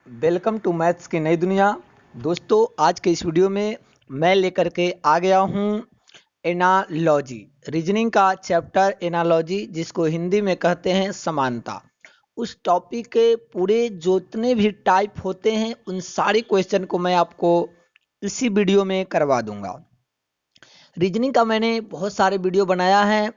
Welcome to maths की नई दुनिया। दोस्तों, आज के इस वीडियो में मैं लेकर के आ गया हूँ एनालॉजी, रीजनिंग का चैप्टर एनालॉजी, जिसको हिंदी में कहते हैं समानता। उस टॉपिक के पूरे जितने भी टाइप होते हैं उन सारे क्वेश्चन को मैं आपको इसी वीडियो में करवा दूंगा। रीजनिंग का मैंने बहुत सारे वीडियो बनाया है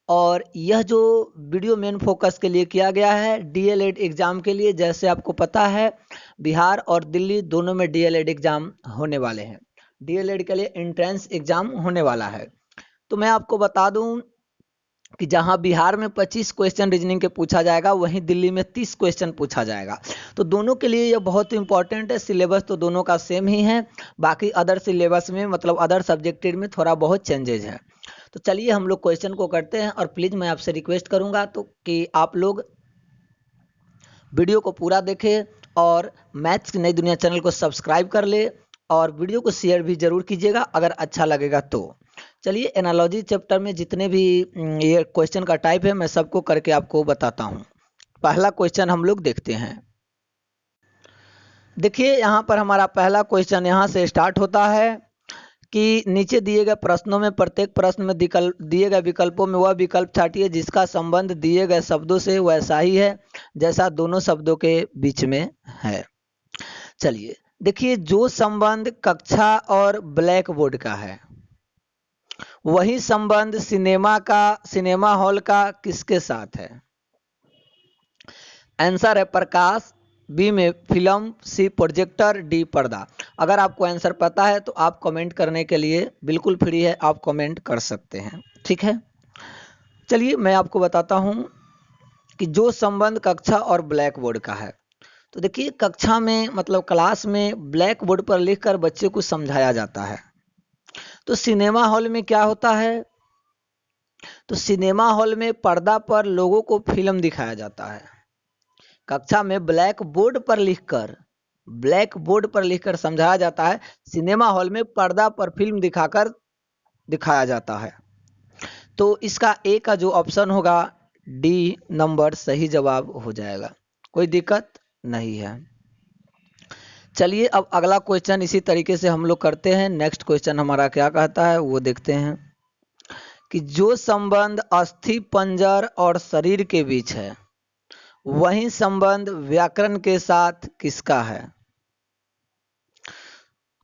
और यह जो वीडियो मेन फोकस के लिए किया गया है डीएलएड एग्ज़ाम के लिए। जैसे आपको पता है बिहार और दिल्ली दोनों में डीएलएड एग्ज़ाम होने वाले हैं। डीएलएड के लिए एंट्रेंस एग्ज़ाम होने वाला है। तो मैं आपको बता दूं कि जहां बिहार में 25 क्वेश्चन रीजनिंग के पूछा जाएगा, वहीं दिल्ली में 30 क्वेश्चन पूछा जाएगा। तो दोनों के लिए यह बहुत इंपॉर्टेंट है। सिलेबस तो दोनों का सेम ही है, बाकी अदर सिलेबस में मतलब अदर सब्जेक्टेड में थोड़ा बहुत चेंजेज है। तो चलिए हम लोग क्वेश्चन को करते हैं और प्लीज़ मैं आपसे रिक्वेस्ट करूंगा तो कि आप लोग वीडियो को पूरा देखें और मैथ्स की नई दुनिया चैनल को सब्सक्राइब कर ले और वीडियो को शेयर भी जरूर कीजिएगा अगर अच्छा लगेगा तो। चलिए एनालॉजी चैप्टर में जितने भी ये क्वेश्चन का टाइप है मैं सबको करके आपको बताता हूँ। पहला क्वेश्चन हम लोग देखते हैं। देखिए यहाँ पर हमारा पहला क्वेश्चन यहाँ से स्टार्ट होता है कि नीचे दिए गए प्रश्नों में प्रत्येक प्रश्न में दिए गए विकल्पों में वह विकल्प छाटिए जिसका संबंध दिए गए शब्दों से वैसा ही है जैसा दोनों शब्दों के बीच में है। चलिए देखिए, जो संबंध कक्षा और ब्लैक बोर्ड का है वही संबंध सिनेमा हॉल का किसके साथ है? आंसर है प्रकाश, बी में फिल्म, सी प्रोजेक्टर, डी पर्दा। अगर आपको आंसर पता है तो आप कमेंट करने के लिए बिल्कुल फ्री है, आप कमेंट कर सकते हैं। ठीक है, चलिए मैं आपको बताता हूं कि जो संबंध कक्षा और ब्लैक बोर्ड का है। तो देखिए, कक्षा में मतलब क्लास में ब्लैक बोर्ड पर लिखकर बच्चे को समझाया जाता है। तो सिनेमा हॉल में क्या होता है? तो सिनेमा हॉल में पर्दा पर लोगों को फिल्म दिखाया जाता है। कक्षा में ब्लैक बोर्ड पर लिखकर समझाया जाता है। सिनेमा हॉल में पर्दा पर फिल्म दिखाया जाता है। तो इसका ए का जो ऑप्शन होगा डी नंबर सही जवाब हो जाएगा, कोई दिक्कत नहीं है। चलिए अब अगला क्वेश्चन इसी तरीके से हम लोग करते हैं। नेक्स्ट क्वेश्चन हमारा क्या कहता है वो देखते हैं कि जो संबंध अस्थि पंजर और शरीर के बीच है वही संबंध व्याकरण के साथ किसका है?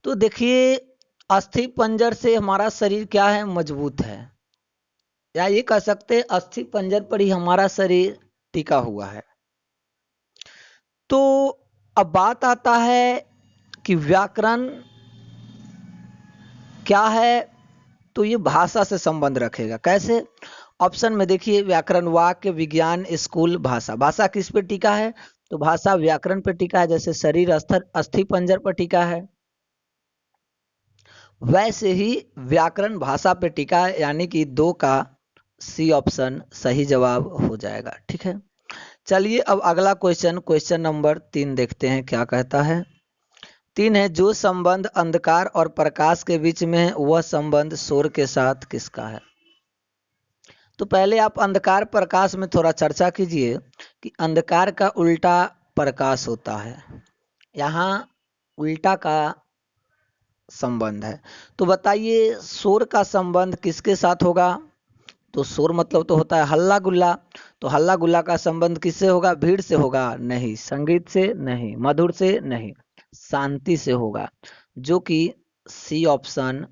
तो देखिए, अस्थि पंजर से हमारा शरीर क्या है? मजबूत है, या ये कह सकते हैं अस्थि पंजर पर ही हमारा शरीर टिका हुआ है। तो अब बात आता है कि व्याकरण क्या है? तो ये भाषा से संबंध रखेगा। कैसे? ऑप्शन में देखिए, व्याकरण वाक्य, विज्ञान, स्कूल, भाषा। भाषा किस पे टिका है? तो भाषा व्याकरण पे टिका है। जैसे शरीर अस्थि पंजर पर टिका है, वैसे ही व्याकरण भाषा पे टिका है, यानी कि 2 का सी ऑप्शन सही जवाब हो जाएगा। ठीक है, चलिए अब अगला क्वेश्चन नंबर 3 देखते हैं क्या कहता है। 3 है, जो संबंध अंधकार और प्रकाश के बीच में है वह संबंध शोर के साथ किसका है? तो पहले आप अंधकार प्रकाश में थोड़ा चर्चा कीजिए कि अंधकार का उल्टा प्रकाश होता है, यहाँ उल्टा का संबंध है। तो बताइए शोर का संबंध किसके साथ होगा? तो शोर मतलब तो होता है हल्ला गुल्ला। तो हल्ला गुल्ला का संबंध किससे होगा? भीड़ से होगा? नहीं। संगीत से? नहीं। मधुर से? नहीं। शांति से होगा, जो कि सी ऑप्शन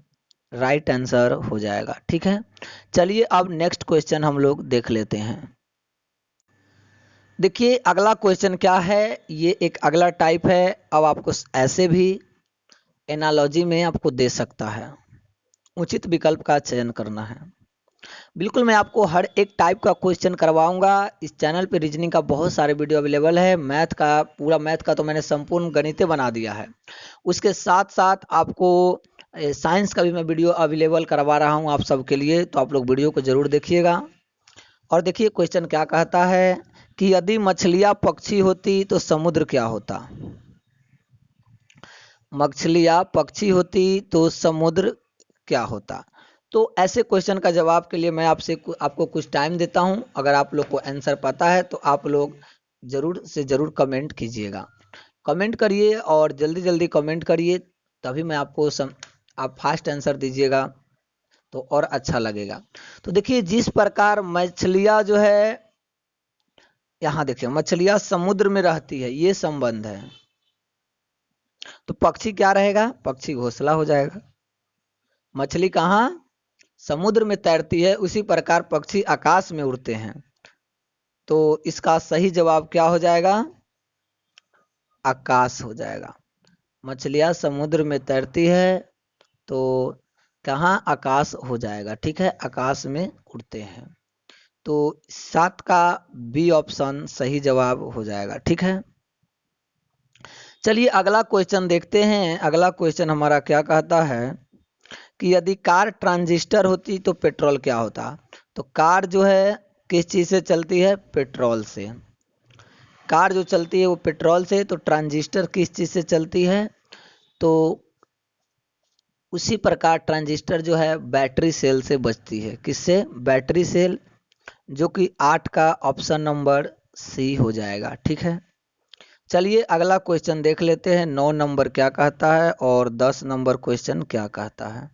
राइट आंसर हो जाएगा। ठीक है, चलिए अब नेक्स्ट क्वेश्चन हम लोग देख लेते हैं। देखिए अगला क्वेश्चन क्या है, ये एक अगला टाइप है। अब आपको ऐसे भी एनालॉजी में आपको दे सकता है, उचित विकल्प का चयन करना है। बिल्कुल मैं आपको हर एक टाइप का क्वेश्चन करवाऊंगा। इस चैनल पे रीजनिंग का बहुत सारे वीडियो अवेलेबल है। मैथ का तो मैंने संपूर्ण गणिते बना दिया है। उसके साथ साथ आपको साइंस का भी मैं वीडियो अवेलेबल करवा रहा हूं आप सबके लिए, तो आप लोग वीडियो को जरूर देखिएगा। और देखिए क्वेश्चन क्या कहता है कि यदि मछलियां पक्षी होती तो समुद्र क्या होता? मछलियां पक्षी होती तो समुद्र क्या होता? तो ऐसे क्वेश्चन का जवाब के लिए मैं आपको कुछ टाइम देता हूं। अगर आप लोग को आंसर पता है तो आप लोग जरूर से जरूर कमेंट कीजिएगा। कमेंट करिए और जल्दी जल्दी कमेंट करिए, तभी मैं आपको आप फास्ट आंसर दीजिएगा तो और अच्छा लगेगा। तो देखिए जिस प्रकार मछलियाँ जो है, यहाँ देखिए मछलियाँ समुद्र में रहती है, ये संबंध है। तो पक्षी क्या रहेगा? पक्षी घोंसला हो जाएगा। मछली कहाँ? समुद्र में तैरती है, उसी प्रकार पक्षी आकाश में उड़ते हैं। तो इसका सही जवाब क्या हो जाएगा? आकाश हो जाएगा। मछलियाँ समुद्र में तैरती है तो कहाँ? आकाश हो जाएगा। ठीक है, आकाश में उड़ते हैं। तो 7 का बी ऑप्शन सही जवाब हो जाएगा। ठीक है, चलिए अगला क्वेश्चन देखते हैं। अगला क्वेश्चन हमारा क्या कहता है कि यदि कार ट्रांजिस्टर होती तो पेट्रोल क्या होता? तो कार जो है किस चीज़ से चलती है? पेट्रोल से। कार जो चलती है वो पेट्रोल से, तो ट्रांजिस्टर किस चीज़ से चलती है? तो उसी प्रकार ट्रांजिस्टर जो है बैटरी सेल से बचती है। किससे? बैटरी सेल, जो कि 8 का ऑप्शन नंबर सी हो जाएगा। ठीक है, चलिए अगला क्वेश्चन देख लेते हैं। 9 नंबर क्या कहता है और 10 नंबर क्वेश्चन क्या कहता है।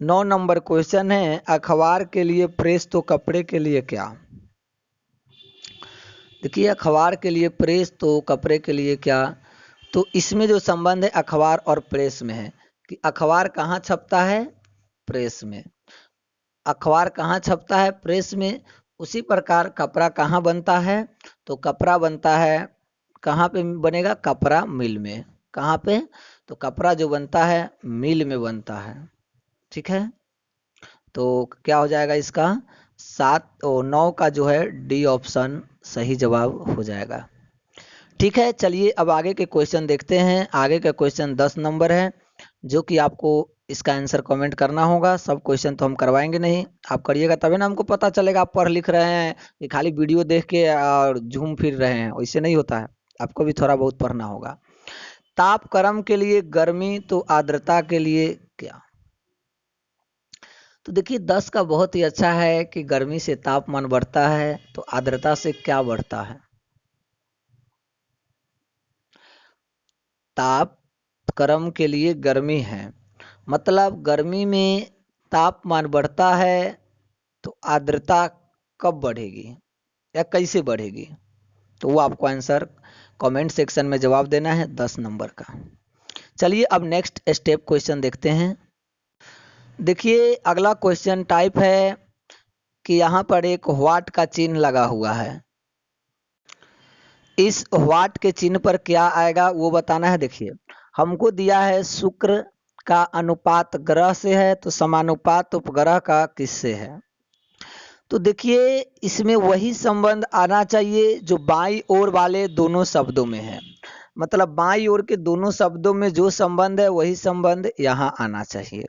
9 नंबर क्वेश्चन है, अखबार के लिए प्रेस तो कपड़े के लिए क्या? देखिए अखबार के लिए प्रेस तो कपड़े के लिए क्या, तो इसमें जो संबंध है अखबार और प्रेस में है कि अखबार कहाँ छपता है? प्रेस में। अखबार कहाँ छपता है? प्रेस में। उसी प्रकार कपड़ा कहाँ बनता है? तो कपड़ा बनता है, कहाँ पे बनेगा? कपड़ा मिल में। कहाँ पे? तो कपड़ा जो बनता है मिल में बनता है। ठीक है, तो क्या हो जाएगा इसका? 7 और 9 का जो है डी ऑप्शन सही जवाब हो जाएगा। ठीक है, चलिए अब आगे के क्वेश्चन देखते हैं। आगे का क्वेश्चन 10 नंबर है, जो कि आपको इसका आंसर कमेंट करना होगा। सब क्वेश्चन तो हम करवाएंगे नहीं, आप करिएगा तभी ना हमको पता चलेगा आप पढ़ लिख रहे हैं कि खाली वीडियो देख के और झूम फिर रहे हैं। वैसे नहीं होता है, आपको भी थोड़ा बहुत पढ़ना होगा। तापक्रम के लिए गर्मी तो आर्द्रता के लिए क्या? तो देखिए 10 का बहुत ही अच्छा है कि गर्मी से तापमान बढ़ता है, तो आर्द्रता से क्या बढ़ता है? तापक्रम के लिए गर्मी है, मतलब गर्मी में तापमान बढ़ता है, तो आर्द्रता कब बढ़ेगी या कैसे बढ़ेगी? तो वो आपको आंसर कमेंट सेक्शन में जवाब देना है 10 नंबर का। चलिए अब नेक्स्ट स्टेप क्वेश्चन देखते हैं। देखिए अगला क्वेश्चन टाइप है कि यहाँ पर एक व्हाट का चिन्ह लगा हुआ है। इस व्हाट के चिन्ह पर क्या आएगा वो बताना है। देखिए हमको दिया है शुक्र का अनुपात ग्रह से है, तो समानुपात उपग्रह का किससे है? तो देखिए इसमें वही संबंध आना चाहिए जो बाईं ओर वाले दोनों शब्दों में है। मतलब बाईं ओर के दोनों शब्दों में जो संबंध है वही संबंध यहाँ आना चाहिए।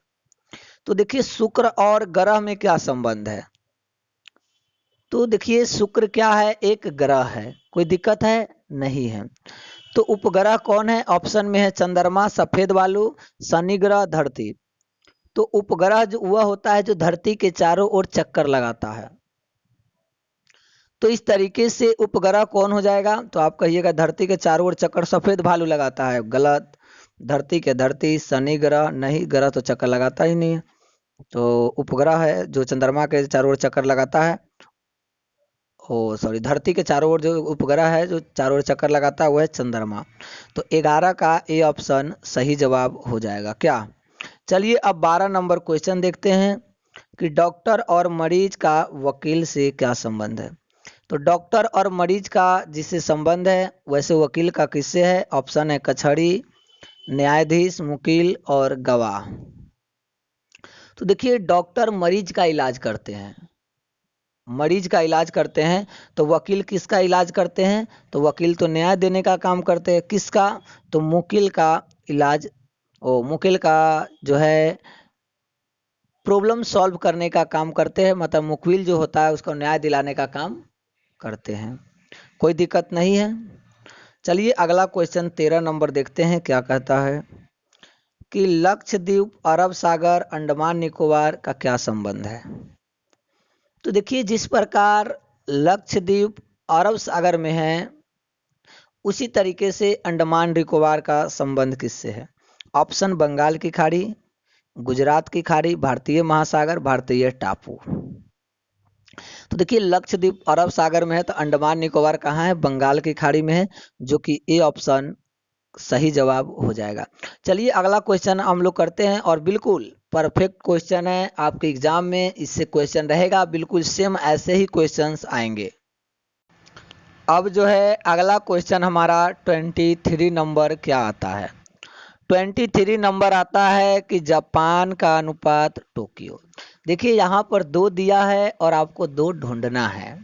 तो देखिए शुक्र और ग्रह में क्या संबंध है? तो देखिए शुक्र क्या है? एक ग्रह है, कोई दिक्कत है? नहीं है। तो उपग्रह कौन है? ऑप्शन में है चंद्रमा, सफेद बालू, शनि ग्रह, धरती। तो उपग्रह जो वह होता है जो धरती के चारों ओर चक्कर लगाता है। तो इस तरीके से उपग्रह कौन हो जाएगा? तो आप कहिएगा धरती के चारों ओर चक्कर सफेद भालू लगाता है, गलत। धरती शनि ग्रह नहीं, ग्रह तो चक्कर लगाता ही नहीं है। तो उपग्रह है जो चंद्रमा के चारों ओर चक्कर लगाता है, ओ सॉरी, धरती के चारों ओर जो उपग्रह है जो चारों ओर चक्कर लगाता है वो है चंद्रमा। तो 11 का ए ऑप्शन सही जवाब हो जाएगा क्या? चलिए अब 12 नंबर क्वेश्चन देखते हैं कि डॉक्टर और मरीज का वकील से क्या संबंध है? तो डॉक्टर और मरीज का जिससे संबंध है वैसे वकील का किससे है? ऑप्शन है कचहरी, न्यायाधीश, वकील और गवाह। तो देखिए डॉक्टर मरीज का इलाज करते हैं, मरीज का इलाज करते हैं, तो वकील किसका इलाज करते हैं? तो वकील तो न्याय देने का काम करते हैं। किसका? तो मुकिल का इलाज, ओ मुकिल का जो है प्रॉब्लम सॉल्व करने का काम करते हैं। मतलब मुकील जो होता है उसको न्याय दिलाने का काम करते हैं। कोई दिक्कत नहीं है। चलिए अगला क्वेश्चन 13 नंबर देखते हैं क्या कहता है कि लक्षद्वीप, अरब सागर, अंडमान निकोबार का क्या संबंध है? तो देखिए जिस प्रकार लक्षद्वीप अरब सागर में है उसी तरीके से अंडमान निकोबार का संबंध किससे है? ऑप्शन बंगाल की खाड़ी, गुजरात की खाड़ी, भारतीय महासागर, भारतीय टापू। तो देखिए लक्षद्वीप अरब सागर में है, तो अंडमान निकोबार कहाँ है? बंगाल की खाड़ी में है, जो कि ए ऑप्शन सही जवाब हो जाएगा। चलिए अगला क्वेश्चन हम लोग करते हैं, और बिल्कुल परफेक्ट क्वेश्चन है आपके एग्जाम में, इससे क्वेश्चन रहेगा बिल्कुल सेम, ऐसे ही क्वेश्चंस आएंगे। अब जो है अगला क्वेश्चन हमारा 23 नंबर क्या आता है? 23 नंबर आता है कि जापान का अनुपात टोक्यो। देखिए यहाँ पर 2 दिया है और आपको 2 ढूंढना है।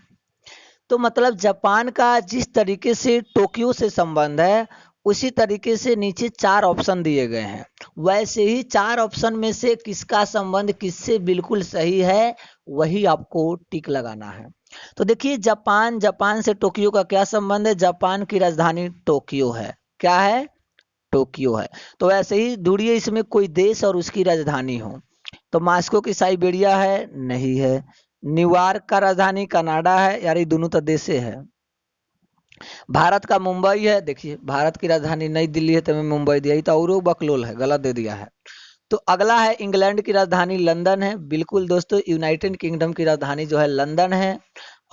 तो मतलब जापान का जिस तरीके से टोक्यो से संबंध है, उसी तरीके से नीचे 4 ऑप्शन दिए गए हैं, वैसे ही 4 ऑप्शन में से किसका संबंध किससे बिल्कुल सही है, वही आपको टिक लगाना है। तो देखिए जापान से टोक्यो का क्या संबंध है? जापान की राजधानी टोक्यो है। क्या है? टोक्यो है। तो वैसे ही ढूंढिए इसमें कोई देश और उसकी राजधानी हो। तो मास्को की साइबेरिया है? नहीं है। न्यूयॉर्क का राजधानी कनाडा है? यार ये दोनों तो देशे है। भारत का मुंबई है? देखिए भारत की राजधानी नई दिल्ली है, तो मैं मुंबई दिया, तो और बकलोल है, गलत दे दिया है। तो अगला है इंग्लैंड की राजधानी लंदन है। बिल्कुल दोस्तों, यूनाइटेड किंगडम की राजधानी जो है लंदन है,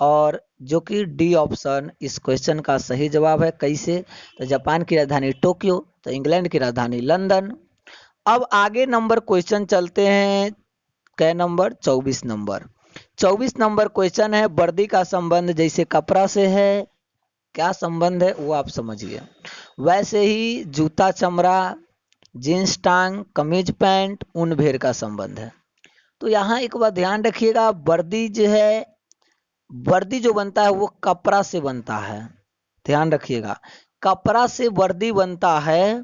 और जो कि डी ऑप्शन इस क्वेश्चन का सही जवाब है। कैसे? तो जापान की राजधानी टोक्यो, तो इंग्लैंड की राजधानी लंदन। अब आगे नंबर क्वेश्चन चलते हैं। कै नंबर? 24 नंबर। 24 नंबर क्वेश्चन है, वर्दी का संबंध जैसे कपड़ा से है, क्या संबंध है वो आप समझिए। वैसे ही जूता चमड़ा, जींस टांग, कमीज पैंट, ऊन भेड़ का संबंध है। तो यहाँ एक बात ध्यान रखिएगा, वर्दी जो है, वर्दी जो बनता है वो कपड़ा से बनता है। ध्यान रखिएगा, कपड़ा से वर्दी बनता है।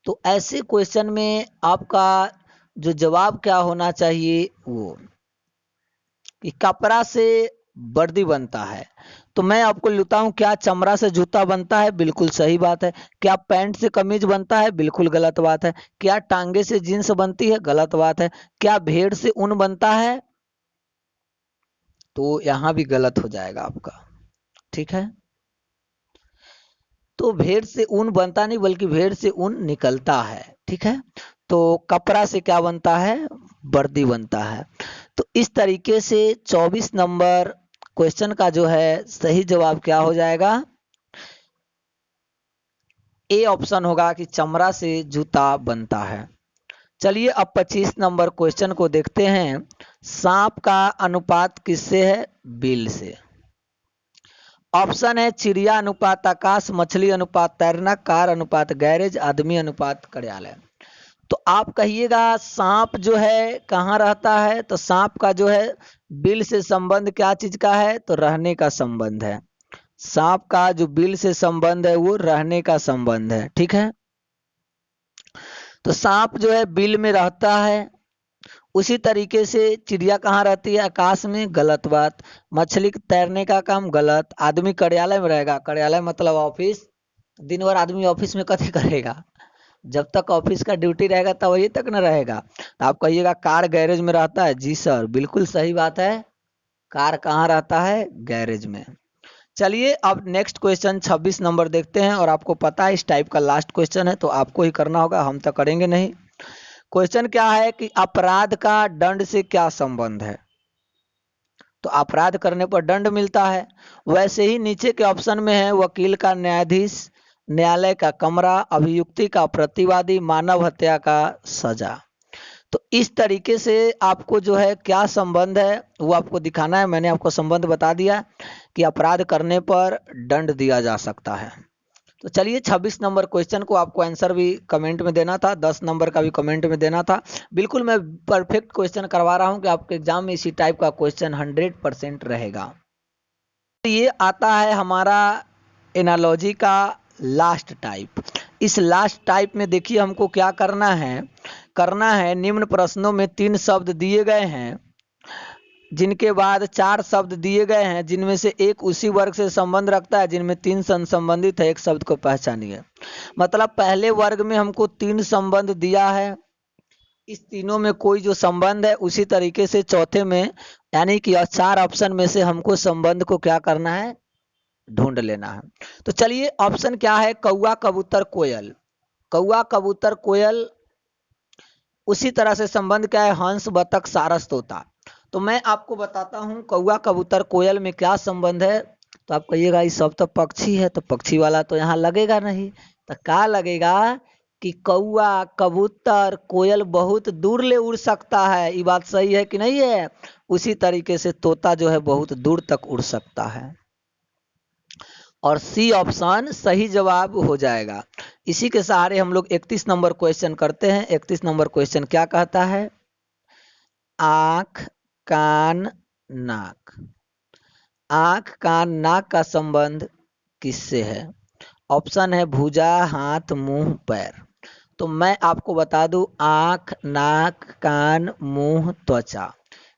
तो ऐसे क्वेश्चन में आपका जो जवाब क्या होना चाहिए, वो कि कपड़ा से वर्दी बनता है। तो मैं आपको लेता हूं, क्या चमड़ा से जूता बनता है? बिल्कुल सही बात है। क्या पैंट से कमीज बनता है? बिल्कुल गलत बात है। क्या टांगे से जींस बनती है? गलत बात है। क्या भेड़ से ऊन बनता है? तो यहां भी गलत हो जाएगा आपका। ठीक है, तो भेड़ से ऊन बनता नहीं, बल्कि भेड़ से ऊन निकलता है। ठीक है, तो कपड़ा से क्या बनता है? वर्दी बनता है। तो इस तरीके से 24 नंबर क्वेश्चन का जो है सही जवाब क्या हो जाएगा? ए ऑप्शन होगा कि चमड़ा से जूता बनता है। चलिए अब 25 नंबर क्वेश्चन को देखते हैं। सांप का अनुपात किससे है? बिल से। ऑप्शन है चिड़िया अनुपात आकाश, मछली अनुपात तैरना, कार अनुपात गैरेज, आदमी अनुपात कार्यालय। तो आप कहिएगा सांप जो है कहाँ रहता है? तो सांप का जो है बिल से संबंध क्या चीज का है? तो रहने का संबंध है। सांप का जो बिल से संबंध है वो रहने का संबंध है। ठीक है, तो सांप जो है बिल में रहता है। उसी तरीके से चिड़िया कहाँ रहती है? आकाश में, गलत बात। मछली तैरने का काम, गलत। आदमी कार्यालय में रहेगा, कार्यालय मतलब ऑफिस। दिन भर आदमी ऑफिस में कथी करेगा? जब तक ऑफिस का ड्यूटी रहेगा तब वही तक न रहेगा। तो आप कहिएगा कार गैरेज में रहता है। जी सर, बिल्कुल सही बात है। कार कहाँ रहता है? गैरेज में। चलिए अब नेक्स्ट क्वेश्चन 26 नंबर देखते हैं, और आपको पता है इस टाइप का लास्ट क्वेश्चन है, तो आपको ही करना होगा, हम तो करेंगे नहीं। क्वेश्चन क्या है कि अपराध का दंड से क्या संबंध है? तो अपराध करने पर दंड मिलता है। वैसे ही नीचे के ऑप्शन में है वकील का न्यायाधीश, न्यायालय का कमरा, अभियुक्ति का प्रतिवादी, मानव हत्या का सजा। तो इस तरीके से आपको जो है क्या संबंध है वो आपको दिखाना है। मैंने आपको संबंध बता दिया कि अपराध करने पर दंड दिया जा सकता है। तो चलिए 26 नंबर क्वेश्चन को आपको आंसर भी कमेंट में देना था, 10 नंबर का भी कमेंट में देना था। बिल्कुल मैं परफेक्ट क्वेश्चन करवा रहा हूं कि आपके एग्जाम में इसी टाइप का क्वेश्चन 100% रहेगा। ये आता है हमारा एनालॉजी का लास्ट टाइप। इस लास्ट टाइप में देखिए हमको क्या करना है निम्न प्रश्नों में 3 शब्द दिए गए हैं, जिनके बाद 4 शब्द दिए गए हैं, जिनमें से एक उसी वर्ग से संबंध रखता है, जिनमें 3 संबंधित है। एक शब्द को पहचानिए। मतलब पहले वर्ग में हमको 3 संबंध दिया है, इस तीनों में कोई जो संबंध है, उसी तरीके से चौथे में यानी कि 4 ऑप्शन में से हमको संबंध को क्या करना है? ढूंढ लेना है। तो चलिए ऑप्शन क्या है, कौवा कबूतर कोयल। कौवा कबूतर कोयल, उसी तरह से संबंध क्या है, हंस बतख सारस तोता। तो मैं आपको बताता हूं कौवा कबूतर कोयल में क्या संबंध है। तो आप कहिएगा ये सब तो पक्षी है, तो पक्षी वाला तो यहाँ लगेगा नहीं। तो क्या लगेगा कि कौवा कबूतर कोयल बहुत दूर ले उड़ सकता है, ये बात सही है कि नहीं है। उसी तरीके से तोता जो है बहुत दूर तक उड़ सकता है, और सी ऑप्शन सही जवाब हो जाएगा। इसी के सहारे हम लोग 31 नंबर क्वेश्चन करते हैं। 31 नंबर क्वेश्चन क्या कहता है, आंख कान नाक। आंख कान नाक का संबंध किससे है। ऑप्शन है भुजा, हाथ, मुंह, पैर। तो मैं आपको बता दूं, आंख नाक कान मुंह त्वचा,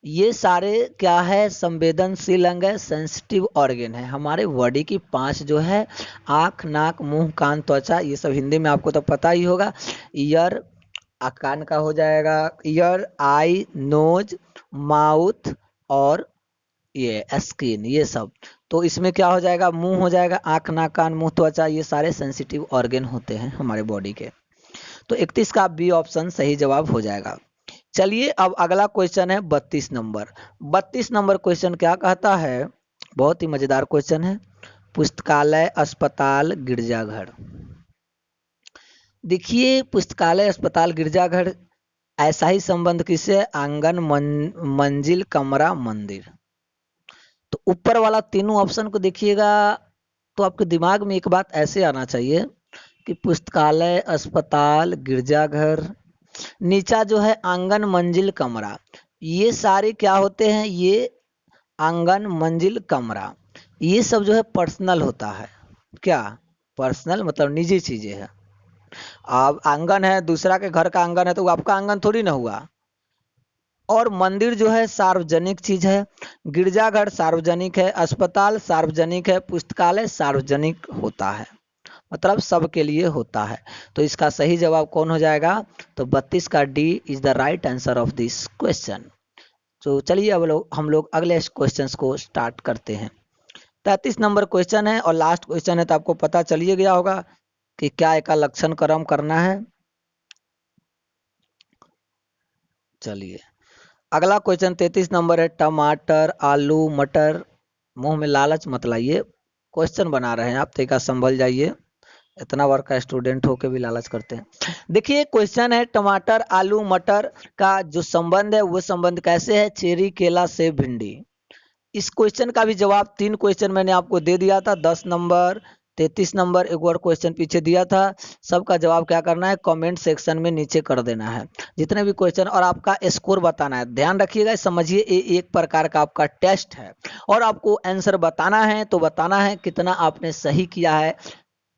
ये सारे क्या है, संवेदनशील अंग है, सेंसिटिव ऑर्गन है हमारे बॉडी की। 5 जो है, आंख नाक मुंह कान त्वचा, ये सब हिंदी में आपको तो पता ही होगा। ईयर, कान का हो जाएगा ईयर, आई, नोज, माउथ, और ये स्किन, ये सब। तो इसमें क्या हो जाएगा, मुंह हो जाएगा। आंख नाक कान मुंह त्वचा, ये सारे सेंसिटिव ऑर्गन होते हैं हमारे बॉडी के। तो 31 का बी ऑप्शन सही जवाब हो जाएगा। चलिए अब अगला क्वेश्चन है 32 नंबर। 32 नंबर क्वेश्चन क्या कहता है, बहुत ही मजेदार क्वेश्चन है। पुस्तकालय अस्पताल गिरजाघर। देखिए पुस्तकालय अस्पताल गिरजाघर, ऐसा ही संबंध किससे, आंगन मंजिल कमरा मंदिर। तो ऊपर वाला तीनों ऑप्शन को देखिएगा तो आपके दिमाग में एक बात ऐसे आना चाहिए कि पुस्तकालय अस्पताल गिरजाघर, नीचा जो है आंगन मंजिल कमरा, ये सारे क्या होते हैं, ये आंगन मंजिल कमरा, ये सब जो है पर्सनल होता है। क्या पर्सनल मतलब निजी चीजें हैं। अब आंगन है, दूसरा के घर का आंगन है, तो वो आपका आंगन थोड़ी ना हुआ। और मंदिर जो है सार्वजनिक चीज है, गिरजाघर सार्वजनिक है, अस्पताल सार्वजनिक है, पुस्तकालय सार्वजनिक होता है, मतलब सबके लिए होता है। तो इसका सही जवाब कौन हो जाएगा, तो 32 का D is the right answer of this question. तो चलिए अब हम लोग अगले क्वेश्चंस को स्टार्ट करते हैं। 33 नंबर क्वेश्चन है और लास्ट क्वेश्चन है, तो आपको पता चलिए गया होगा कि क्या एक लक्षण क्रम करना है। चलिए अगला क्वेश्चन 33 नंबर है, टमाटर आलू मटर, मुंह में लालच मत लाइए, क्वेश्चन बना रहे हैं आप, तेका संभल जाइए, इतना वर्क का स्टूडेंट होके भी लालच करते हैं। देखिए क्वेश्चन है टमाटर आलू मटर का जो संबंध है वो संबंध कैसे है, चेरी केला सेब भिंडी। इस क्वेश्चन का भी जवाब 3 क्वेश्चन मैंने आपको दे दिया था, 10 नंबर 33 नंबर एक और क्वेश्चन पीछे दिया था। सबका जवाब क्या करना है, कमेंट सेक्शन में नीचे कर देना है जितने भी क्वेश्चन, और आपका स्कोर बताना है। ध्यान रखिएगा, समझिए ये एक प्रकार का आपका टेस्ट है, और आपको आंसर बताना है, तो बताना है कितना आपने सही किया है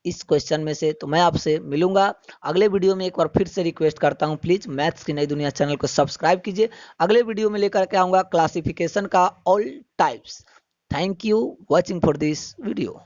इस क्वेश्चन में से। तो मैं आपसे मिलूंगा अगले वीडियो में। एक बार फिर से रिक्वेस्ट करता हूं, प्लीज मैथ्स की नई दुनिया चैनल को सब्सक्राइब कीजिए। अगले वीडियो में लेकर के आऊंगा क्लासिफिकेशन का all types. Thank you watching for this video.